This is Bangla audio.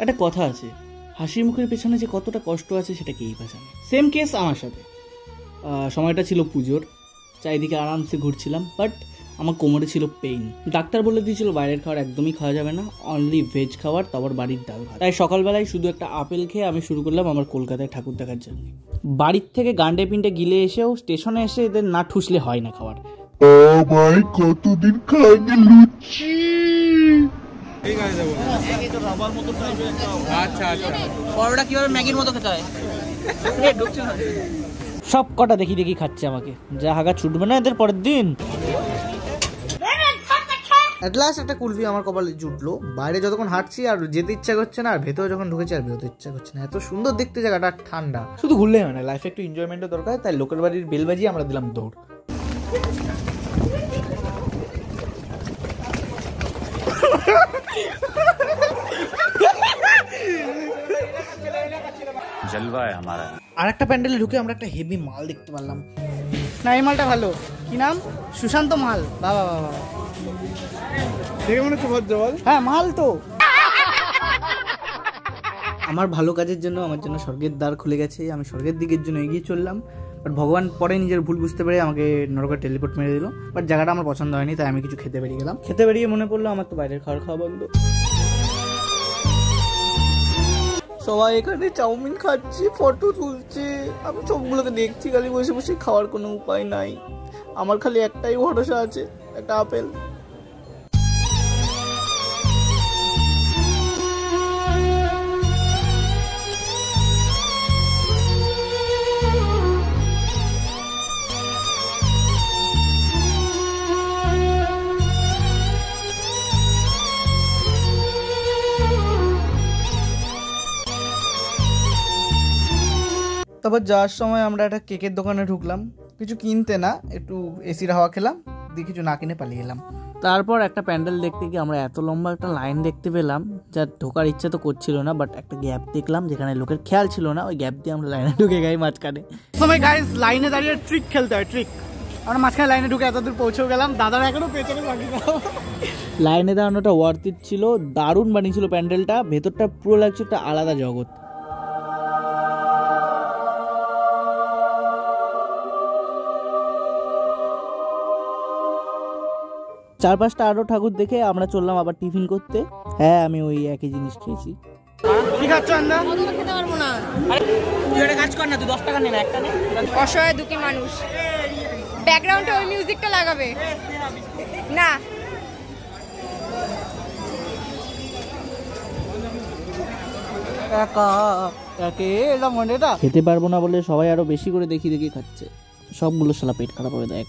একটা কথা আছে, হাসির মুখের পেছনে যে কতটা কষ্ট আছে সেটা কেই বা জানে। সেম কেস আমার সাথে। সময়টা ছিল পুজোর, চারিদিকে আরামসে ঘুরছিলাম, বাট আমার কোমরে ছিল পেইন। ডাক্তার বলে দিয়েছিল বাইরের খাবার একদমই খাওয়া যাবে না, অনলি ভেজ খাবার, তারপর বাড়ির ডাল ভাত। তাই সকালবেলায় শুধু একটা আপেল খেয়ে আমি শুরু করলাম আমার কলকাতায় ঠাকুর দেখার জার্নি। বাড়ির থেকে গান্ডে পিন্ডে গিলে এসেও স্টেশনে এসে এদের না ঠুসলে হয় না খাবার। কতদিন খাইনি লুচি। পরোটা কিভাবে ম্যাগির মতো খেতে হয় সব কটা দেখি দেখি খাচ্ছে আমাকে, যা হাগা ছুটবে না এদের পরের দিন। এট লাস্ট একটা কুলফি আমার কপালে জুটলো। বাইরে যতক্ষণ হাঁটছি আর যেতে ইচ্ছা করছে না, আর ভেতরে যখন ঢুকেছি আর বেরোতে ইচ্ছা করছে না। এত সুন্দর দেখতে জায়গাটা, ঠান্ডা। শুধু ঘুরলেই হয় না, লাইফে একটু এনজয়মেন্টও দরকার। তাই লোকের বাড়ির বেল বাজিয়ে আমরা দিলাম দৌড়। আর একটা প্যান্ডেলে ঢুকে আমরা একটা হেভি মাল দেখতে পারলাম। না এই মালটা ভালো, কি নাম? সুশান্ত মাল। বাবা বাবা, দেখে মনে হচ্ছে ভদ্র বল। হ্যাঁ মাল তো। আমার ভালো কাজের জন্য আমার জন্য স্বর্গের দ্বার খুলে গেছে। আমি স্বর্গের দিকের জন্য এগিয়ে চললাম, বাট ভগবান পরে নিজের ভুল বুঝতে পেরে আমাকে নরকের টেলিপোর্ট মেরে দিল। বাট জায়গাটা আমার পছন্দ হয়নি, তাই আমি কিছু খেতে বেরিয়ে গেলাম। খেতে বেরিয়ে মনে পড়লো আমার তো বাইরের খাবার খাওয়া বন্ধ। সবাই এখানে চাউমিন খাচ্ছে, ফটো তুলছে, আমি সবগুলোকে দেখছি খালি বসে বসে। খাওয়ার কোনো উপায় নাই, আমার খালি একটাই ভরসা আছে, একটা আপেল। তারপর যাওয়ার সময় আমরা একটা কেকের দোকানে ঢুকলাম, কিছু কিনতে না, একটু এসির হাওয়া খেলাম, দিয়ে কিছু না কিনে পালিয়ে এলাম। তারপর একটা প্যান্ডেল দেখতে গিয়ে আমরা এত লম্বা একটা লাইন দেখতে পেলাম, যা ঢোকার ইচ্ছা তো করছিল না, বাট একটা গ্যাপ দেখলাম যেখানে লোকের খেয়াল ছিল না, ওই গ্যাপ দিয়ে আমরা লাইনে ঢুকে গাই মাঝখানে। সময় গাইস লাইনে দাঁড়িয়ে ট্রিক খেলতে হয়, ট্রিক। আমরা মাঝখানে লাইনে ঢুকে এতদূর পৌঁছেও গেলাম, দাদারা এখনো পেছনে বাকি। লাইনে দাঁড়ানোটা ওয়ার্থ ইট ছিল, দারুণ বানিয়েছিল প্যান্ডেলটা, ভেতরটা পুরো লাগছে একটা আলাদা জগৎ। চার পাঁচটা আরো ঠাকুর দেখে আমরা চললাম আবার টিফিন করতে। হ্যাঁ আমি ওই একই জিনিস খেয়েছি। কি খাচ্ছ আন্দা? খেতে পারবো না। তুই একটা কাজ কর না, তুই 10 টাকা নে না, একটা নে। অসহায় দুঃখী মানুষ, ব্যাকগ্রাউন্ডে ওই মিউজিকটা লাগাবে না। খেতে পারবো না বলে সবাই আরো বেশি করে দেখি দেখি খাচ্ছে। সবগুলো শালা পেট খারাপ হবে দেখ।